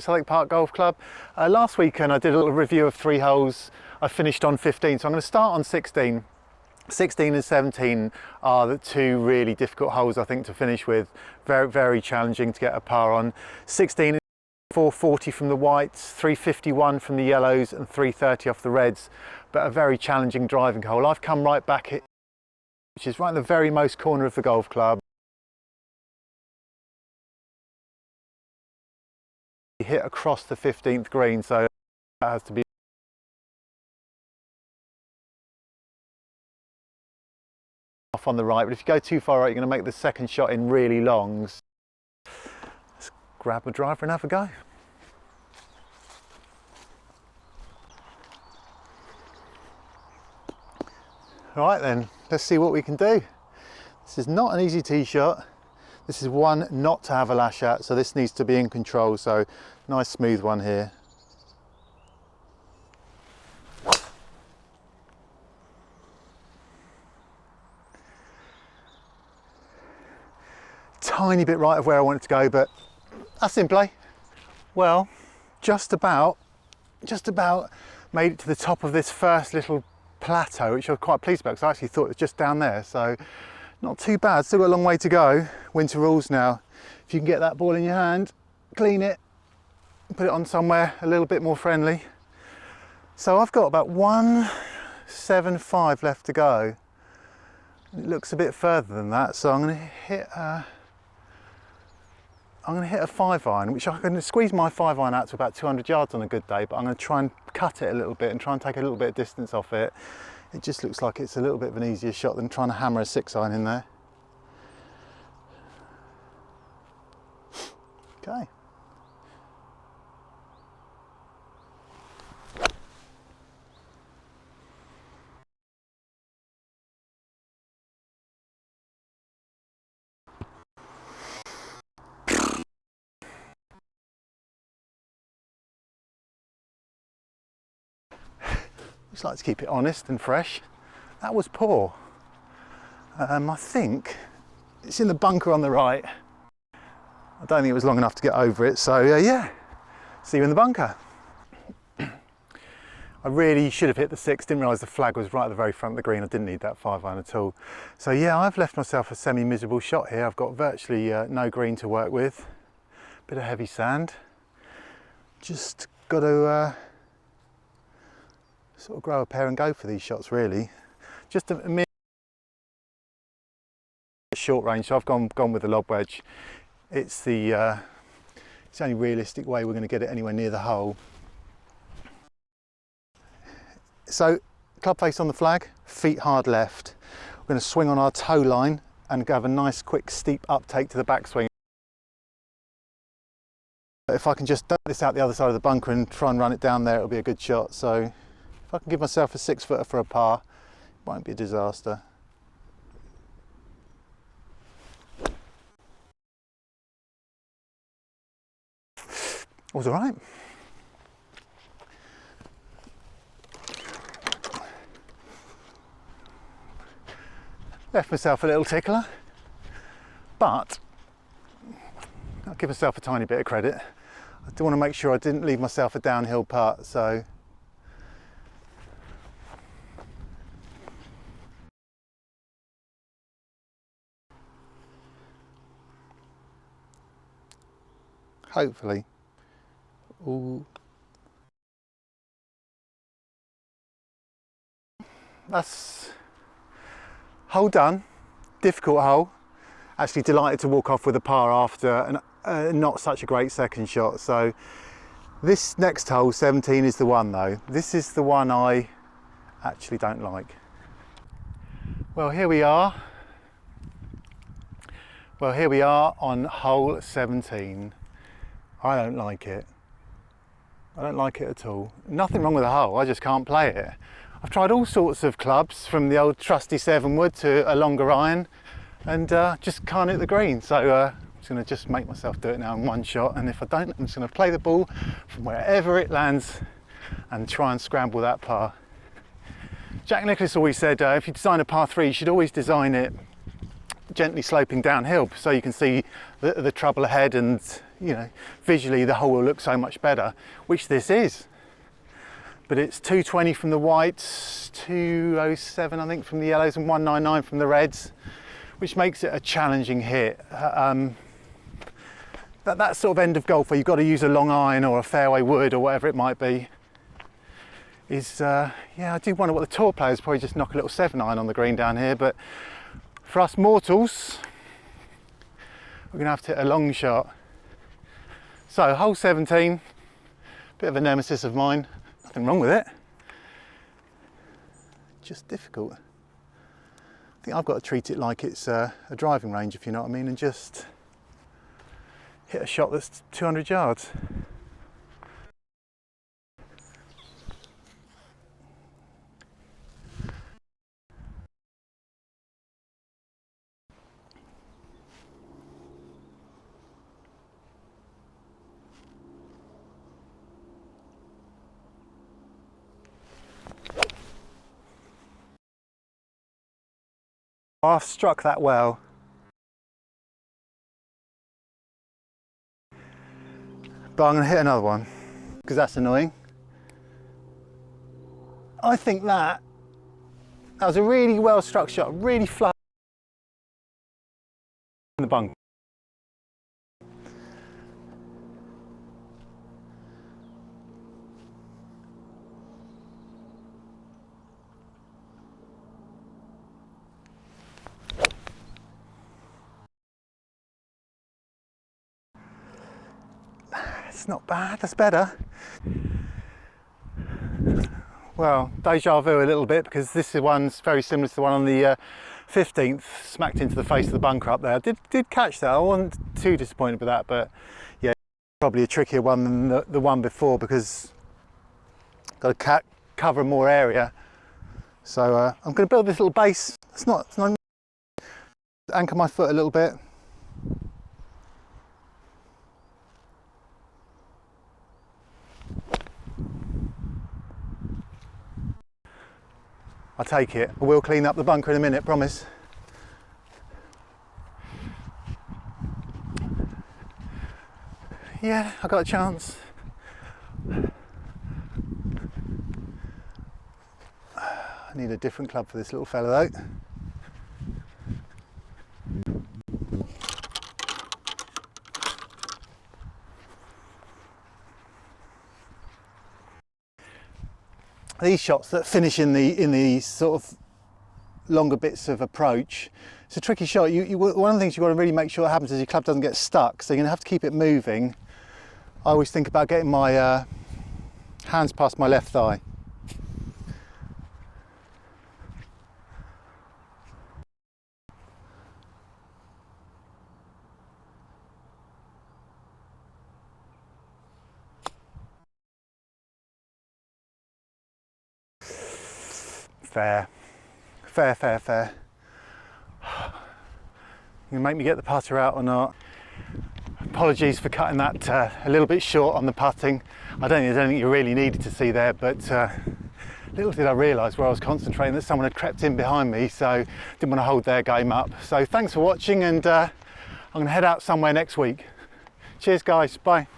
Southwark Park Golf Club. Last weekend I did a little review of 3 holes. I finished on 15, so I'm going to start on 16. 16 and 17 are the 2 really difficult holes I think to finish with. Very, very challenging to get a par on. 16 is 440 from the whites, 351 from the yellows and 330 off the reds, but a very challenging driving hole. I've come right back it, which is right in the very most corner of the golf club. Hit across the 15th green, so that has to be off on the right, but if you go too far right you're going to make the second shot in really longs. Let's grab a driver and have a go. Right then, let's see what we can do. This is not an easy tee shot. This is one not to have a lash at, so this needs to be in control, so nice smooth one here. Tiny bit right of where I want it to go, but that's in play. Well, just about made it to the top of this first little plateau, which I was quite pleased about because I actually thought it was just down there, so not too bad. Still got a long way to go. Winter rules now. If you can get that ball in your hand, clean it, put it on somewhere a little bit more friendly. So I've got about 175 left to go. It looks a bit further than that, so I'm going to hit a 5-iron, which I can squeeze my 5-iron out to about 200 yards on a good day, but I'm going to try and cut it a little bit and try and take a little bit of distance off it. It just looks like it's a little bit of an easier shot than trying to hammer a 6-iron in there. Okay. Just like to keep it honest and fresh. That was poor. I think it's in the bunker on the right. I don't think it was long enough to get over it, so yeah, see you in the bunker. I really should have hit the 6, didn't realise the flag was right at the very front of the green. I didn't need that 5-iron at all. So yeah, I've left myself a semi-miserable shot here. I've got virtually no green to work with. Bit of heavy sand. Just got to sort of grow a pair and go for these shots really. Just a minute short range, so I've gone with the lob wedge. It's the only realistic way we're going to get it anywhere near the hole. So club face on the flag, feet hard left. We're going to swing on our toe line and have a nice quick steep uptake to the backswing. If I can just dump this out the other side of the bunker and try and run it down there, it'll be a good shot. So if I can give myself a 6-footer for a par, it won't be a disaster. Was all right. Left myself a little tickler, but I'll give myself a tiny bit of credit. I do want to make sure I didn't leave myself a downhill putt, so hopefully. Ooh. That's hole done. Difficult hole. Actually delighted to walk off with a par after not such a great second shot. So this next hole, 17, is the one though. This is the one I actually don't like. Well, here we are. Well, here we are on hole 17. I don't like it. I don't like it at all. Nothing wrong with the hole, I just can't play it. I've tried all sorts of clubs, from the old trusty 7-wood to a longer iron, and just can't hit the green. So I'm just going to just make myself do it now in one shot, and if I don't, I'm just going to play the ball from wherever it lands and try and scramble that par. Jack Nicklaus always said if you design a par 3, you should always design it gently sloping downhill so you can see the trouble ahead and you know, visually the hole will look so much better, which this is. But it's 220 from the whites, 207 I think from the yellows, and 199 from the reds, which makes it a challenging hit. That sort of end of golf where you've got to use a long iron or a fairway wood or whatever it might be is, yeah, I do wonder what the tour players probably just knock a little 7-iron on the green down here, but for us mortals, we're going to have to hit a long shot. So, hole 17, bit of a nemesis of mine, nothing wrong with it, just difficult. I think I've got to treat it like it's a driving range, if you know what I mean, and just hit a shot that's 200 yards. I've struck that well. But I'm going to hit another one because that's annoying. I think that was a really well struck shot, really flat in the bunker. It's not bad, that's better. Well, deja vu a little bit because this one's very similar to the one on the 15th, smacked into the face of the bunker up there. I did catch that, I wasn't too disappointed with that, but yeah, probably a trickier one than the one before because got to cover more area. So I'm going to build this little base. It's not anchor my foot a little bit. I'll take it. I will clean up the bunker in a minute, promise. Yeah, I got a chance. I need a different club for this little fella though. These shots that finish in the sort of longer bits of approach, it's a tricky shot. One of the things you've got to really make sure happens is your club doesn't get stuck, so you're going to have to keep it moving. I always think about getting my hands past my left thigh. Fair. You can make me get the putter out or not. Apologies for cutting that a little bit short on the putting. I don't think there's anything you really needed to see there, but little did I realise where I was concentrating that someone had crept in behind me, so didn't want to hold their game up. So thanks for watching, and I'm going to head out somewhere next week. Cheers guys, bye.